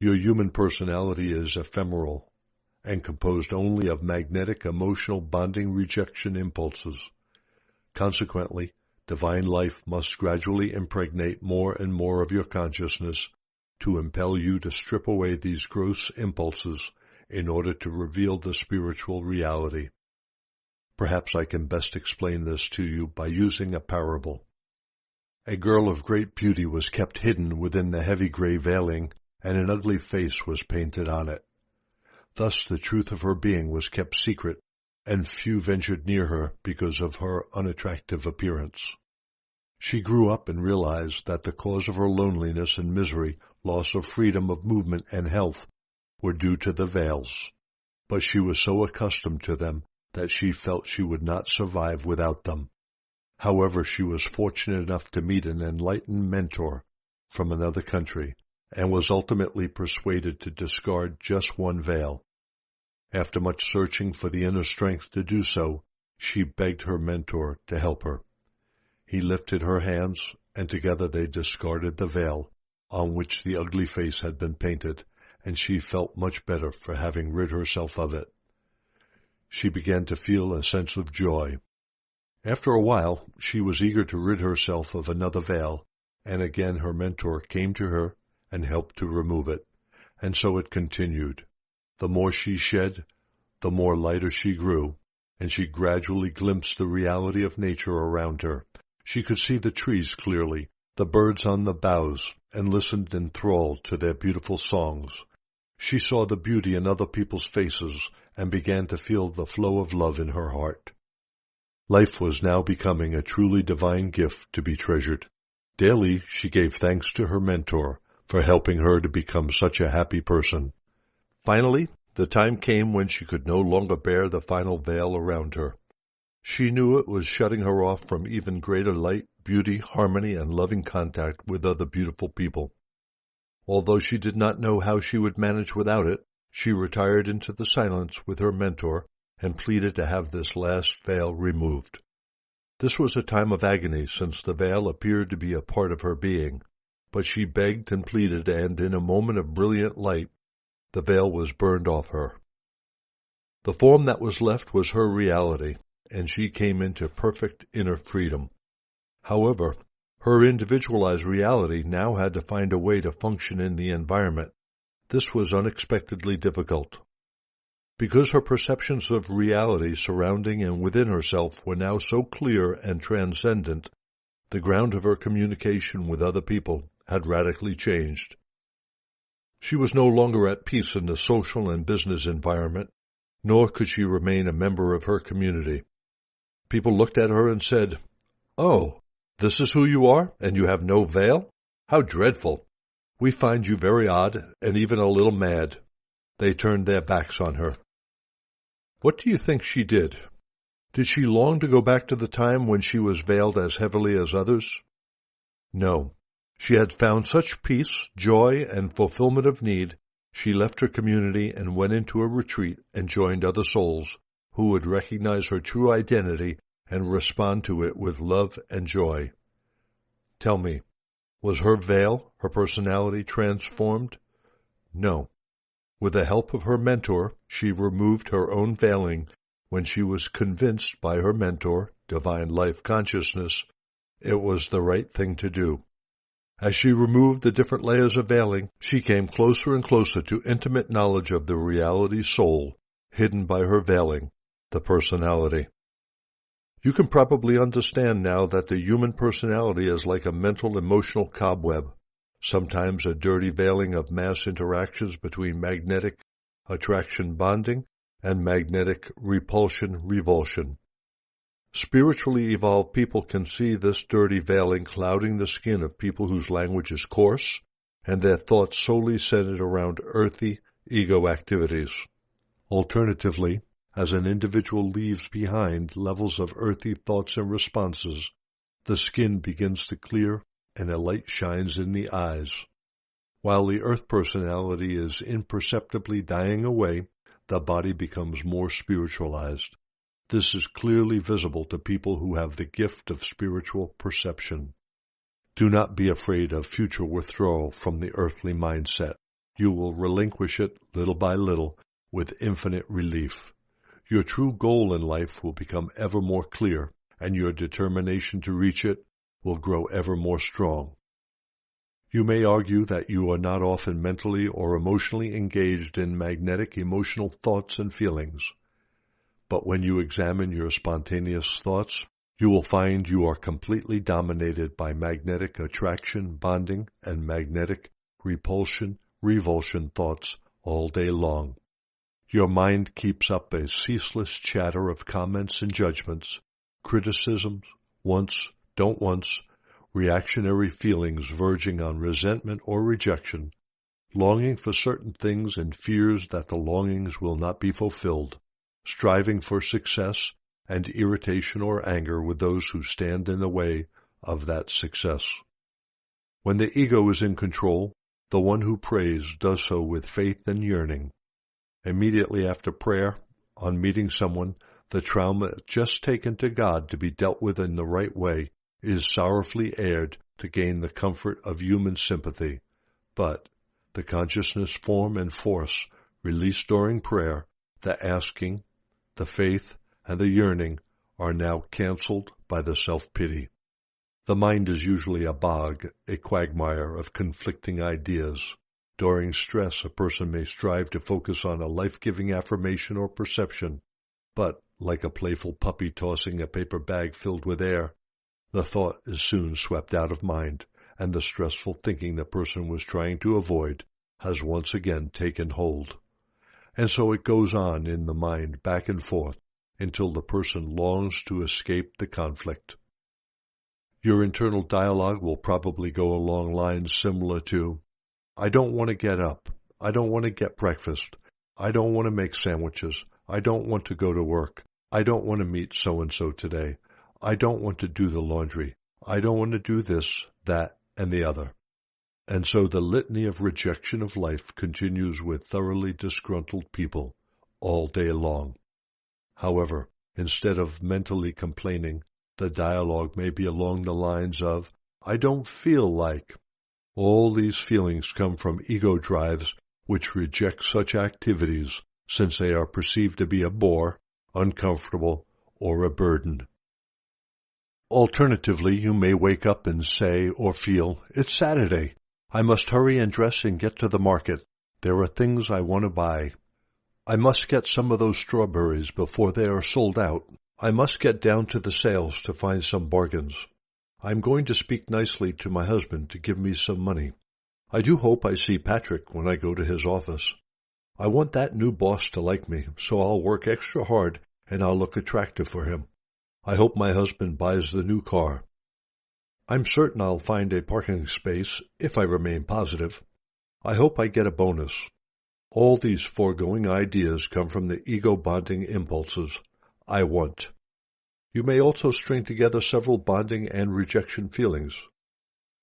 Your human personality is ephemeral and composed only of magnetic emotional bonding rejection impulses. Consequently, divine life must gradually impregnate more and more of your consciousness to impel you to strip away these gross impulses in order to reveal the spiritual reality. Perhaps I can best explain this to you by using a parable. A girl of great beauty was kept hidden within the heavy gray veiling, and an ugly face was painted on it. Thus the truth of her being was kept secret, and few ventured near her because of her unattractive appearance. She grew up and realized that the cause of her loneliness and misery, loss of freedom of movement and health, were due to the veils. But she was so accustomed to them that she felt she would not survive without them. However, she was fortunate enough to meet an enlightened mentor from another country, and was ultimately persuaded to discard just one veil. After much searching for the inner strength to do so, she begged her mentor to help her. He lifted her hands, and together they discarded the veil on which the ugly face had been painted, and she felt much better for having rid herself of it. She began to feel a sense of joy. After a while, she was eager to rid herself of another veil, and again her mentor came to her and helped to remove it, and so it continued. The more she shed, the more lighter she grew, and she gradually glimpsed the reality of nature around her. She could see the trees clearly, the birds on the boughs, and listened enthralled to their beautiful songs. She saw the beauty in other people's faces and began to feel the flow of love in her heart. Life was now becoming a truly divine gift to be treasured. Daily she gave thanks to her mentor for helping her to become such a happy person. Finally, the time came when she could no longer bear the final veil around her. She knew it was shutting her off from even greater light, beauty, harmony, and loving contact with other beautiful people. Although she did not know how she would manage without it, she retired into the silence with her mentor and pleaded to have this last veil removed. This was a time of agony, since the veil appeared to be a part of her being, but she begged and pleaded, and in a moment of brilliant light, the veil was burned off her. The form that was left was her reality, and she came into perfect inner freedom. However, her individualized reality now had to find a way to function in the environment. This was unexpectedly difficult. Because her perceptions of reality surrounding and within herself were now so clear and transcendent, the ground of her communication with other people had radically changed. She was no longer at peace in the social and business environment, nor could she remain a member of her community. People looked at her and said, "Oh, this is who you are, and you have no veil? How dreadful! We find you very odd and even a little mad." They turned their backs on her. What do you think she did? Did she long to go back to the time when she was veiled as heavily as others? No. She had found such peace, joy, and fulfillment of need, she left her community and went into a retreat and joined other souls who would recognize her true identity and respond to it with love and joy. Tell me, was her veil, her personality, transformed? No. With the help of her mentor, she removed her own veiling when she was convinced by her mentor, Divine Life Consciousness, it was the right thing to do. As she removed the different layers of veiling, she came closer and closer to intimate knowledge of the reality soul hidden by her veiling, the personality. You can probably understand now that the human personality is like a mental emotional cobweb, sometimes a dirty veiling of mass interactions between magnetic attraction bonding and magnetic repulsion-revulsion. Spiritually evolved people can see this dirty veiling clouding the skin of people whose language is coarse and their thoughts solely centered around earthy ego activities. Alternatively, as an individual leaves behind levels of earthy thoughts and responses, the skin begins to clear and a light shines in the eyes. While the earth personality is imperceptibly dying away, the body becomes more spiritualized. This is clearly visible to people who have the gift of spiritual perception. Do not be afraid of future withdrawal from the earthly mindset. you will relinquish it little by little with infinite relief. Your true goal in life will become ever more clear, and your determination to reach it will grow ever more strong. You may argue that you are not often mentally or emotionally engaged in magnetic emotional thoughts and feelings. But when you examine your spontaneous thoughts, you will find you are completely dominated by magnetic attraction, bonding, and magnetic repulsion, revulsion thoughts all day long. Your mind keeps up a ceaseless chatter of comments and judgments, criticisms, wants, don't wants, reactionary feelings verging on resentment or rejection, longing for certain things and fears that the longings will not be fulfilled, striving for success, and irritation or anger with those who stand in the way of that success. When the ego is in control, the one who prays does so with faith and yearning. Immediately after prayer, on meeting someone, the trauma just taken to God to be dealt with in the right way is sorrowfully aired to gain the comfort of human sympathy. But the consciousness form and force released during prayer, the asking, the faith, and the yearning are now canceled by the self-pity. The mind is usually a bog, a quagmire of conflicting ideas. During stress, a person may strive to focus on a life-giving affirmation or perception, but, like a playful puppy tossing a paper bag filled with air, the thought is soon swept out of mind, and the stressful thinking the person was trying to avoid has once again taken hold. And so it goes on in the mind back and forth until the person longs to escape the conflict. Your internal dialogue will probably go along lines similar to, I don't want to get up. I don't want to get breakfast. I don't want to make sandwiches. I don't want to go to work. I don't want to meet so-and-so today. I don't want to do the laundry. I don't want to do this, that, and the other. And so the litany of rejection of life continues with thoroughly disgruntled people all day long. However, instead of mentally complaining, the dialogue may be along the lines of, I don't feel like. All these feelings come from ego drives which reject such activities since they are perceived to be a bore, uncomfortable, or a burden. Alternatively, you may wake up and say or feel, it's Saturday. I must hurry and dress and get to the market. There are things I want to buy. I must get some of those strawberries before they are sold out. I must get down to the sales to find some bargains. I'm going to speak nicely to my husband to give me some money. I do hope I see Patrick when I go to his office. I want that new boss to like me, so I'll work extra hard and I'll look attractive for him. I hope my husband buys the new car. I'm certain I'll find a parking space if I remain positive. I hope I get a bonus. All these foregoing ideas come from the ego-bonding impulses. I want. You may also string together several bonding and rejection feelings.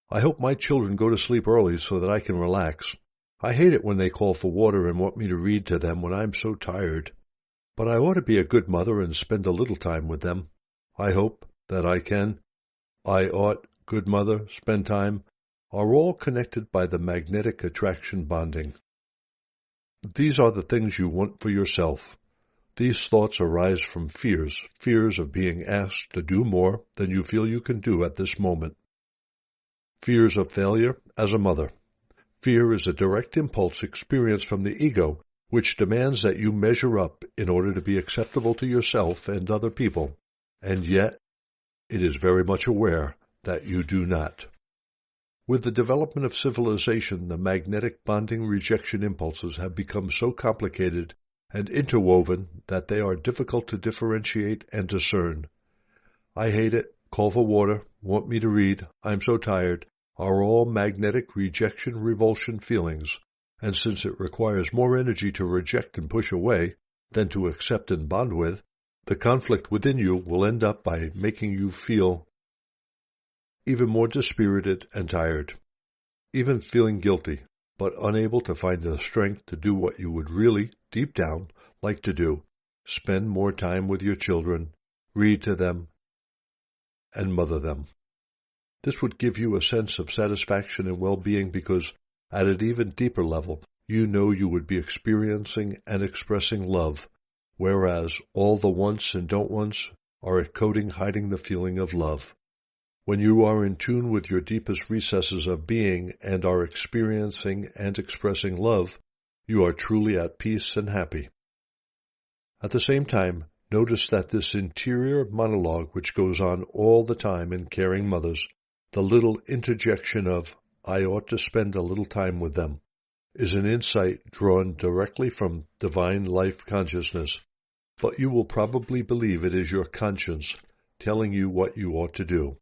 I hope my children go to sleep early so that I can relax. I hate it when they call for water and want me to read to them when I'm so tired. But I ought to be a good mother and spend a little time with them. I hope that I can. I ought, good mother, spend time, are all connected by the magnetic attraction bonding. These are the things you want for yourself. These thoughts arise from fears of being asked to do more than you feel you can do at this moment. Fears of failure as a mother. Fear is a direct impulse experienced from the ego, which demands that you measure up in order to be acceptable to yourself and other people, and yet it is very much aware that you do not. With the development of civilization, the magnetic bonding rejection impulses have become so complicated and interwoven that they are difficult to differentiate and discern. I hate it, call for water, want me to read, I'm so tired, are all magnetic rejection-revulsion feelings, and since it requires more energy to reject and push away than to accept and bond with, the conflict within you will end up by making you feel even more dispirited and tired, even feeling guilty, but unable to find the strength to do what you would really, deep down, like to do, spend more time with your children, read to them, and mother them. This would give you a sense of satisfaction and well-being because, at an even deeper level, you know you would be experiencing and expressing love, whereas all the wants and don't wants are a coating hiding the feeling of love. When you are in tune with your deepest recesses of being and are experiencing and expressing love, you are truly at peace and happy. At the same time, notice that this interior monologue which goes on all the time in caring mothers, the little interjection of, "I ought to spend a little time with them," is an insight drawn directly from divine life consciousness, but you will probably believe it is your conscience telling you what you ought to do.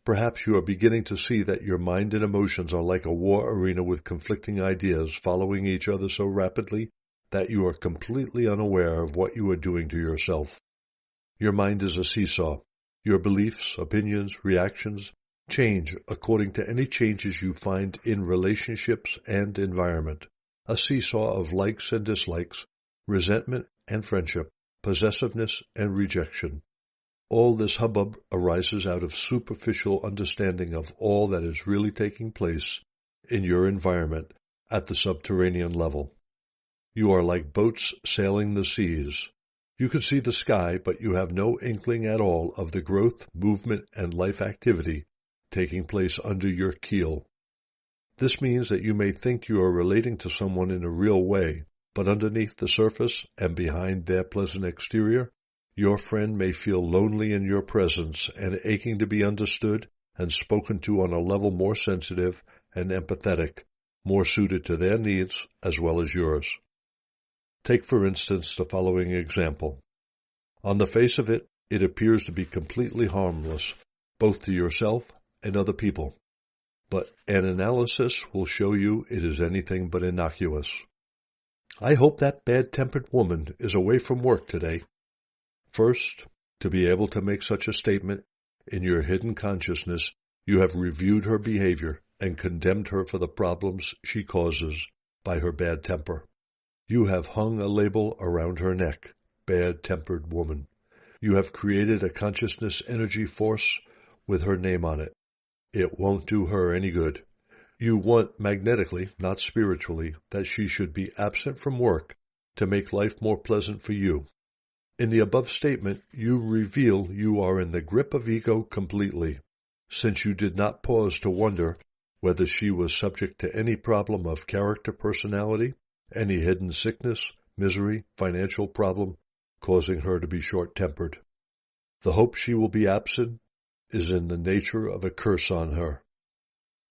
Perhaps you are beginning to see that your mind and emotions are like a war arena with conflicting ideas following each other so rapidly that you are completely unaware of what you are doing to yourself. Your mind is a seesaw. Your beliefs, opinions, reactions change according to any changes you find in relationships and environment. A seesaw of likes and dislikes, resentment and friendship, possessiveness and rejection. All this hubbub arises out of superficial understanding of all that is really taking place in your environment at the subterranean level. You are like boats sailing the seas. You can see the sky, but you have no inkling at all of the growth, movement, and life activity taking place under your keel. This means that you may think you are relating to someone in a real way, but underneath the surface and behind their pleasant exterior, your friend may feel lonely in your presence and aching to be understood and spoken to on a level more sensitive and empathetic, more suited to their needs as well as yours. Take, for instance, the following example. On the face of it, it appears to be completely harmless, both to yourself and other people. But an analysis will show you it is anything but innocuous. I hope that bad-tempered woman is away from work today. First, to be able to make such a statement, in your hidden consciousness, you have reviewed her behavior and condemned her for the problems she causes by her bad temper. You have hung a label around her neck, bad-tempered woman. You have created a consciousness energy force with her name on it. It won't do her any good. You want magnetically, not spiritually, that she should be absent from work to make life more pleasant for you. In the above statement, you reveal you are in the grip of ego completely, since you did not pause to wonder whether she was subject to any problem of character personality, any hidden sickness, misery, financial problem, causing her to be short-tempered. The hope she will be absent is in the nature of a curse on her.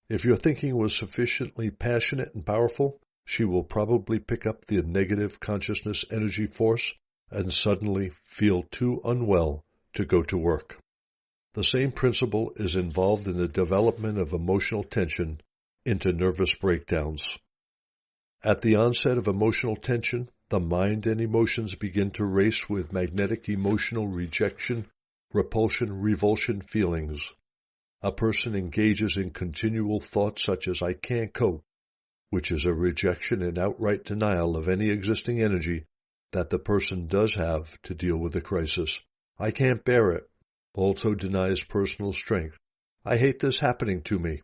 If your thinking was sufficiently passionate and powerful, she will probably pick up the negative consciousness energy force and suddenly feel too unwell to go to work. The same principle is involved in the development of emotional tension into nervous breakdowns. At the onset of emotional tension, the mind and emotions begin to race with magnetic emotional rejection, repulsion, revulsion feelings. A person engages in continual thoughts such as "I can't cope," which is a rejection and outright denial of any existing energy that the person does have to deal with the crisis. "I can't bear it" also denies personal strength. "I hate this happening to me."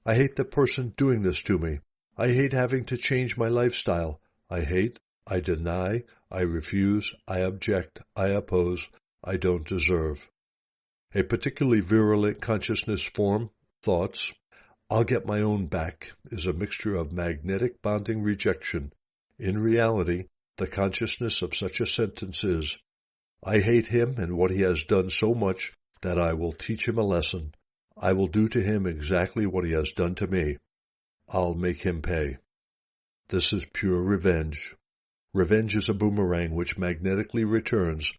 "I hate the person doing this to me." "I hate having to change my lifestyle." "I hate," "I deny," "I refuse," "I object," "I oppose," "I don't deserve." A particularly virulent consciousness form, thoughts, "I'll get my own back," is a mixture of magnetic bonding rejection. In reality, the consciousness of such a sentence is, "I hate him and what he has done so much that I will teach him a lesson. I will do to him exactly what he has done to me. I'll make him pay." This is pure revenge. Revenge is a boomerang which magnetically returns,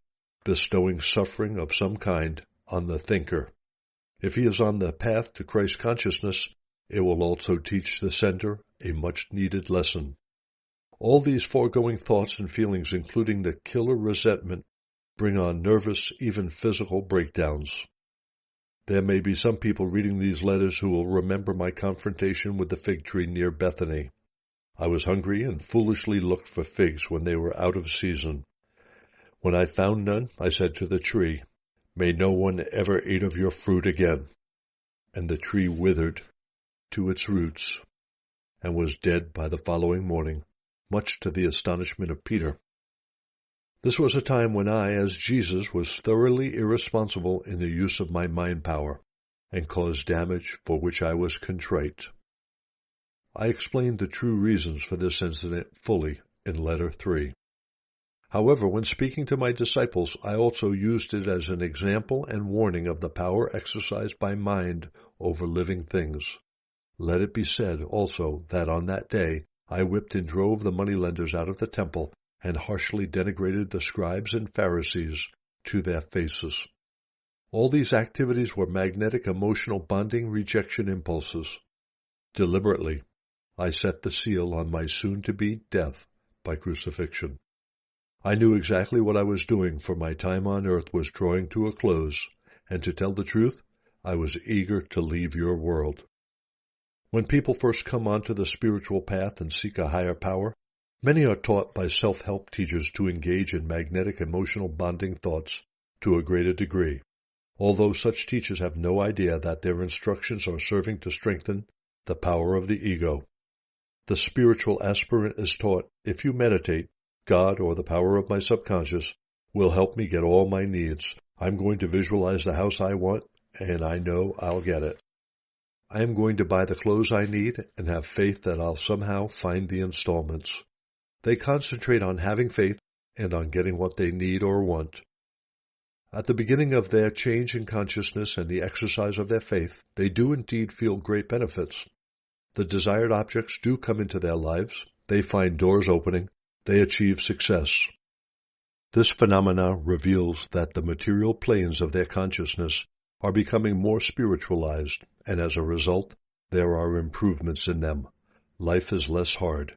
bestowing suffering of some kind on the thinker. If he is on the path to Christ consciousness, it will also teach the sender a much-needed lesson. All these foregoing thoughts and feelings, including the killer resentment, bring on nervous, even physical breakdowns. There may be some people reading these letters who will remember my confrontation with the fig tree near Bethany. I was hungry and foolishly looked for figs when they were out of season. When I found none, I said to the tree, "May no one ever eat of your fruit again." And the tree withered to its roots. and was dead by the following morning, much to the astonishment of Peter. This was a time when I, as Jesus, was thoroughly irresponsible in the use of my mind power, and caused damage for which I was contrite. I explained the true reasons for this incident fully in Letter 3. However, when speaking to my disciples, I also used it as an example and warning of the power exercised by mind over living things. Let it be said also that on that day I whipped and drove the moneylenders out of the temple and harshly denigrated the scribes and Pharisees to their faces. All these activities were magnetic emotional bonding rejection impulses. Deliberately, I set the seal on my soon-to-be death by crucifixion. I knew exactly what I was doing, for my time on earth was drawing to a close, and to tell the truth, I was eager to leave your world. When people first come onto the spiritual path and seek a higher power, many are taught by self-help teachers to engage in magnetic emotional bonding thoughts to a greater degree, although such teachers have no idea that their instructions are serving to strengthen the power of the ego. The spiritual aspirant is taught, if you meditate, God or the power of my subconscious will help me get all my needs. I'm going to visualize the house I want, and I know I'll get it. I am going to buy the clothes I need and have faith that I'll somehow find the installments. They concentrate on having faith and on getting what they need or want. At the beginning of their change in consciousness and the exercise of their faith, they do indeed feel great benefits. The desired objects do come into their lives, they find doors opening, they achieve success. This phenomena reveals that the material planes of their consciousness are becoming more spiritualized, and as a result, there are improvements in them. Life is less hard.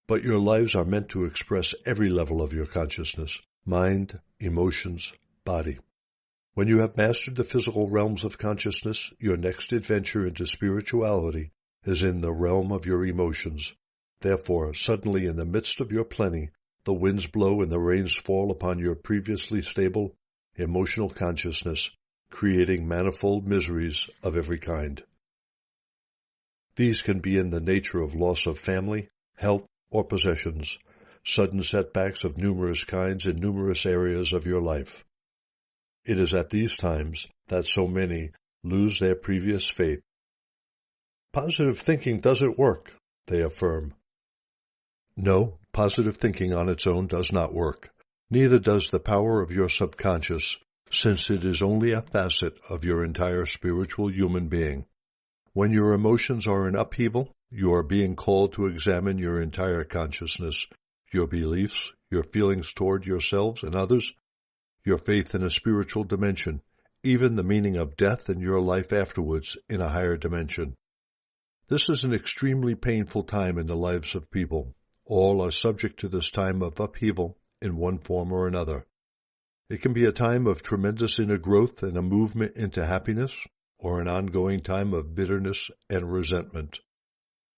But your lives are meant to express every level of your consciousness, mind, emotions, body. When you have mastered the physical realms of consciousness, your next adventure into spirituality is in the realm of your emotions. Therefore, suddenly in the midst of your plenty, the winds blow and the rains fall upon your previously stable emotional consciousness, creating manifold miseries of every kind. These can be in the nature of loss of family, health, or possessions, sudden setbacks of numerous kinds in numerous areas of your life. It is at these times that so many lose their previous faith. Positive thinking doesn't work, they affirm. No, positive thinking on its own does not work. Neither does the power of your subconscious, since it is only a facet of your entire spiritual human being. When your emotions are in upheaval, you are being called to examine your entire consciousness, your beliefs, your feelings toward yourselves and others, your faith in a spiritual dimension, even the meaning of death and your life afterwards in a higher dimension. This is an extremely painful time in the lives of people. All are subject to this time of upheaval in one form or another. It can be a time of tremendous inner growth and a movement into happiness, or an ongoing time of bitterness and resentment.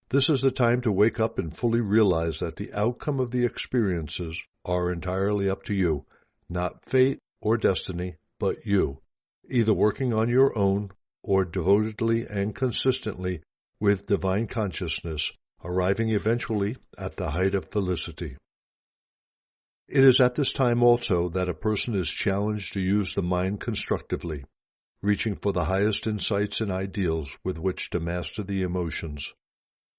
This is the time to wake up and fully realize that the outcome of the experiences are entirely up to you, not fate or destiny, but you, either working on your own or devotedly and consistently with divine consciousness, arriving eventually at the height of felicity. It is at this time also that a person is challenged to use the mind constructively, reaching for the highest insights and ideals with which to master the emotions.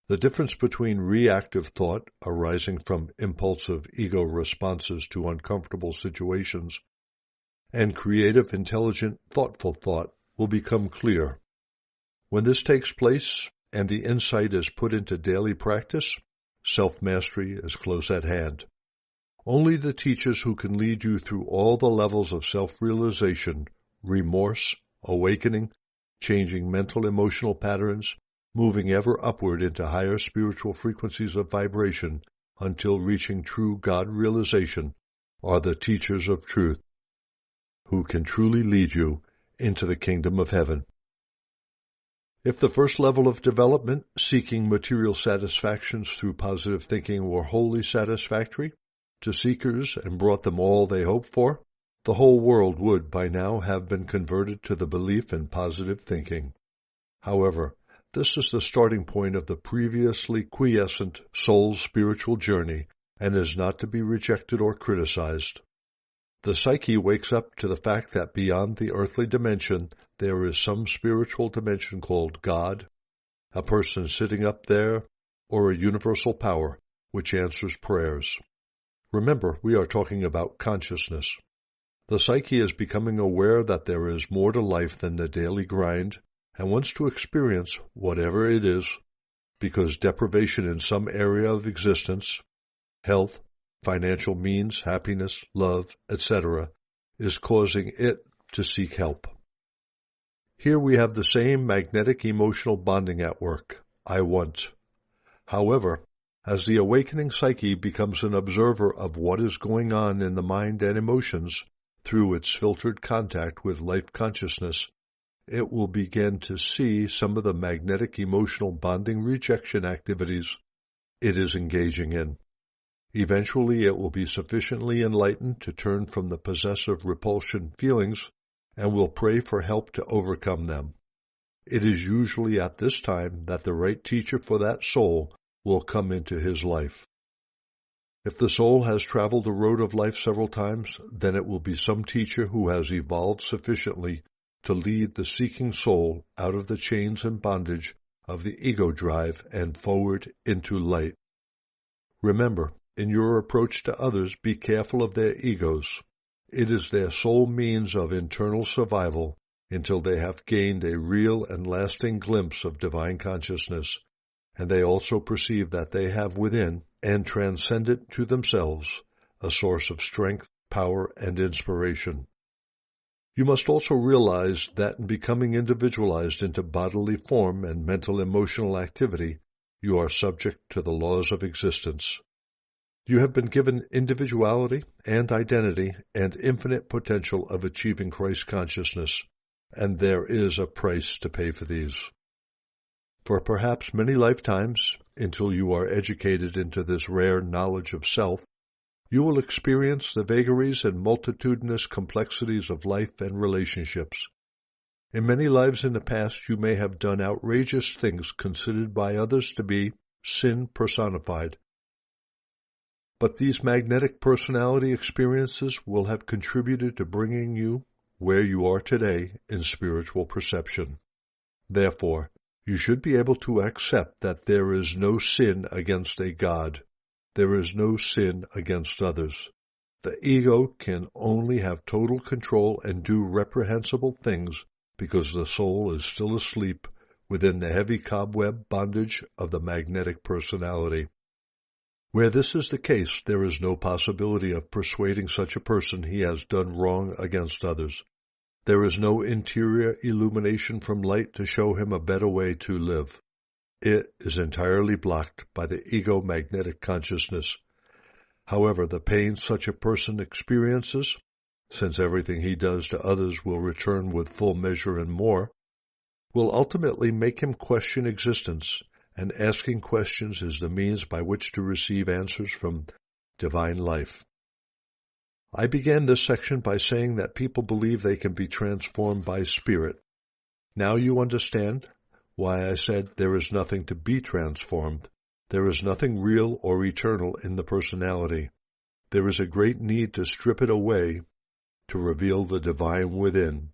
The difference between reactive thought, arising from impulsive ego responses to uncomfortable situations, and creative, intelligent, thoughtful thought will become clear. When this takes place and the insight is put into daily practice, self-mastery is close at hand. Only the teachers who can lead you through all the levels of self-realization, remorse, awakening, changing mental emotional patterns, moving ever upward into higher spiritual frequencies of vibration until reaching true God realization, are the teachers of truth, who can truly lead you into the kingdom of heaven. If the first level of development, seeking material satisfactions through positive thinking, were wholly satisfactory to seekers and brought them all they hoped for, the whole world would by now have been converted to the belief in positive thinking. However, This is the starting point of the previously quiescent soul's spiritual journey and is not to be rejected or criticized. The psyche wakes up to the fact that beyond the earthly dimension there is some spiritual dimension called God, a person sitting up there, or a universal power which answers prayers. Remember, we are talking about consciousness. The psyche is becoming aware that there is more to life than the daily grind and wants to experience whatever it is, because deprivation in some area of existence, health, financial means, happiness, love, etc., is causing it to seek help. Here we have the same magnetic emotional bonding at work, I want. However, as the awakening psyche becomes an observer of what is going on in the mind and emotions through its filtered contact with life consciousness, it will begin to see some of the magnetic emotional bonding rejection activities it is engaging in. Eventually, it will be sufficiently enlightened to turn from the possessive repulsion feelings and will pray for help to overcome them. It is usually at this time that the right teacher for that soul will come into his life. If the soul has traveled the road of life several times, then it will be some teacher who has evolved sufficiently to lead the seeking soul out of the chains and bondage of the ego drive and forward into light. Remember, in your approach to others, be careful of their egos. It is their sole means of internal survival until they have gained a real and lasting glimpse of divine consciousness, and they also perceive that they have within, and transcendent to themselves, a source of strength, power, and inspiration. You must also realize that in becoming individualized into bodily form and mental-emotional activity, you are subject to the laws of existence. You have been given individuality and identity and infinite potential of achieving Christ consciousness, and there is a price to pay for these. For perhaps many lifetimes, until you are educated into this rare knowledge of self, you will experience the vagaries and multitudinous complexities of life and relationships. In many lives in the past, you may have done outrageous things considered by others to be sin personified. But these magnetic personality experiences will have contributed to bringing you where you are today in spiritual perception. Therefore, you should be able to accept that there is no sin against a God. There is no sin against others. The ego can only have total control and do reprehensible things because the soul is still asleep within the heavy cobweb bondage of the magnetic personality. Where this is the case, there is no possibility of persuading such a person he has done wrong against others. There is no interior illumination from light to show him a better way to live. It is entirely blocked by the ego-magnetic consciousness. However, the pain such a person experiences, since everything he does to others will return with full measure and more, will ultimately make him question existence, and asking questions is the means by which to receive answers from divine life. I began this section by saying that people believe they can be transformed by spirit. Now you understand why I said there is nothing to be transformed. There is nothing real or eternal in the personality. There is a great need to strip it away to reveal the divine within.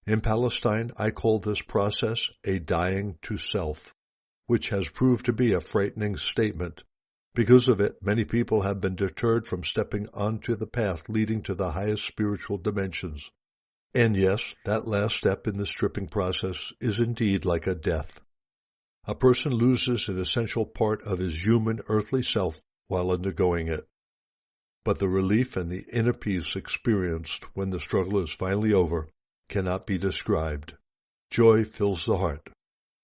In Palestine, I call this process a dying to self, which has proved to be a frightening statement. Because of it, many people have been deterred from stepping onto the path leading to the highest spiritual dimensions. And yes, that last step in the stripping process is indeed like a death. A person loses an essential part of his human earthly self while undergoing it. But the relief and the inner peace experienced when the struggle is finally over cannot be described. Joy fills the heart.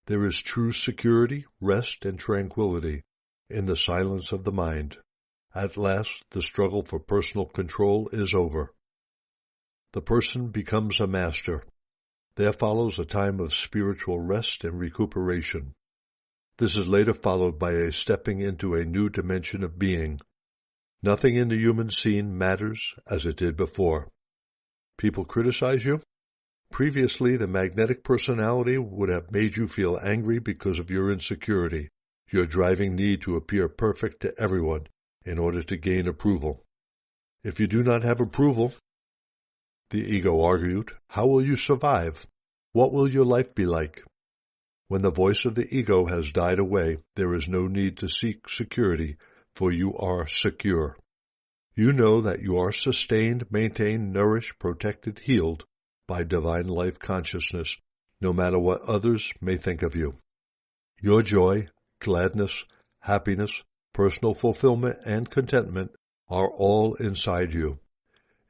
There is true security, rest, and tranquility in the silence of the mind. At last, the struggle for personal control is over. The person becomes a master. There follows a time of spiritual rest and recuperation. This is later followed by a stepping into a new dimension of being. Nothing in the human scene matters as it did before. People criticize you? Previously, the magnetic personality would have made you feel angry because of your insecurity, your driving need to appear perfect to everyone in order to gain approval. If you do not have approval, the ego argued, how will you survive? What will your life be like? When the voice of the ego has died away, there is no need to seek security, for you are secure. You know that you are sustained, maintained, nourished, protected, healed by divine life consciousness, no matter what others may think of you. Your joy, gladness, happiness, personal fulfillment, and contentment are all inside you.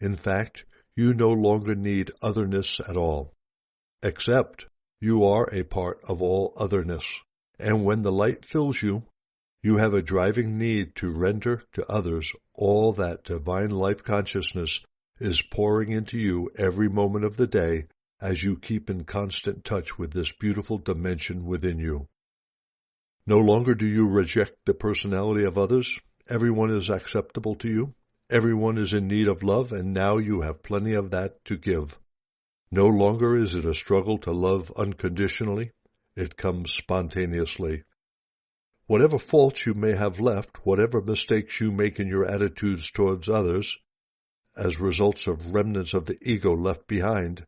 In fact, you no longer need otherness at all. Except you are a part of all otherness, and when the light fills you, you have a driving need to render to others all that divine life consciousness is pouring into you every moment of the day as you keep in constant touch with this beautiful dimension within you. No longer do you reject the personality of others. Everyone is acceptable to you. Everyone is in need of love, and now you have plenty of that to give. No longer is it a struggle to love unconditionally. It comes spontaneously. Whatever faults you may have left, whatever mistakes you make in your attitudes towards others, as results of remnants of the ego left behind,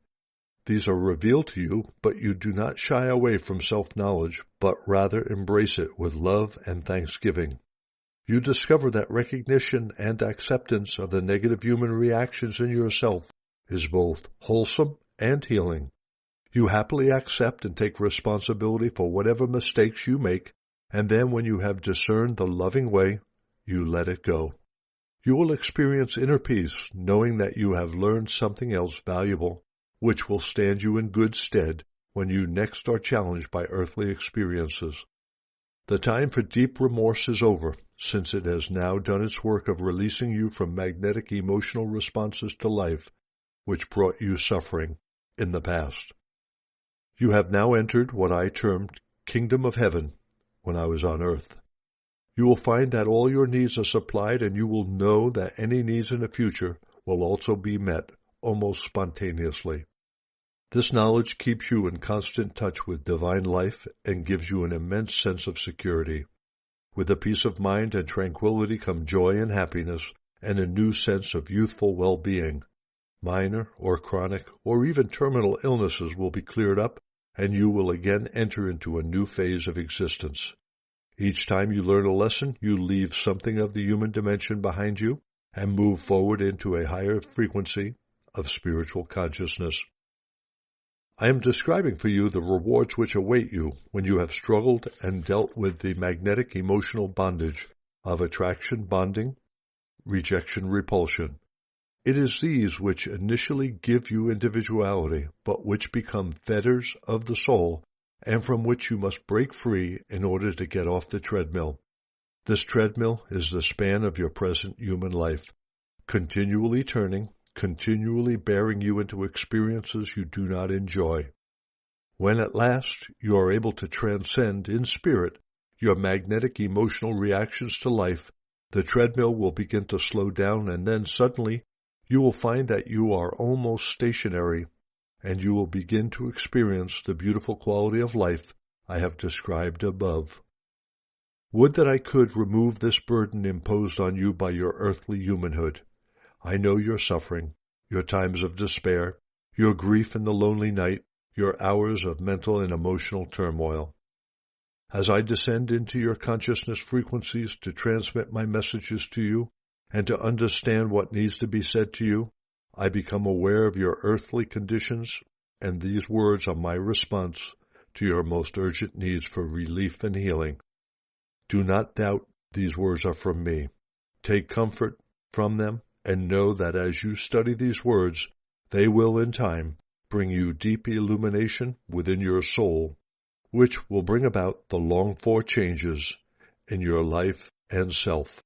these are revealed to you, but you do not shy away from self-knowledge, but rather embrace it with love and thanksgiving. You discover that recognition and acceptance of the negative human reactions in yourself is both wholesome and healing. You happily accept and take responsibility for whatever mistakes you make, and then when you have discerned the loving way, you let it go. You will experience inner peace, knowing that you have learned something else valuable, which will stand you in good stead when you next are challenged by earthly experiences. The time for deep remorse is over, since it has now done its work of releasing you from magnetic emotional responses to life, which brought you suffering in the past. You have now entered what I termed Kingdom of Heaven when I was on earth. You will find that all your needs are supplied, and you will know that any needs in the future will also be met almost spontaneously. This knowledge keeps you in constant touch with divine life and gives you an immense sense of security. With a peace of mind and tranquility come joy and happiness, and a new sense of youthful well-being. Minor or chronic or even terminal illnesses will be cleared up, and you will again enter into a new phase of existence. Each time you learn a lesson, you leave something of the human dimension behind you and move forward into a higher frequency of spiritual consciousness. I am describing for you the rewards which await you when you have struggled and dealt with the magnetic emotional bondage of attraction bonding, rejection repulsion. It is these which initially give you individuality, but which become fetters of the soul, and from which you must break free in order to get off the treadmill. This treadmill is the span of your present human life, continually turning, continually bearing you into experiences you do not enjoy. When at last you are able to transcend in spirit your magnetic emotional reactions to life, the treadmill will begin to slow down, and then suddenly you will find that you are almost stationary, and you will begin to experience the beautiful quality of life I have described above. Would that I could remove this burden imposed on you by your earthly humanhood. I know your suffering, your times of despair, your grief in the lonely night, your hours of mental and emotional turmoil. As I descend into your consciousness frequencies to transmit my messages to you and to understand what needs to be said to you, I become aware of your earthly conditions, and these words are my response to your most urgent needs for relief and healing. Do not doubt these words are from me. Take comfort from them, and know that as you study these words, they will in time bring you deep illumination within your soul, which will bring about the longed-for changes in your life and self.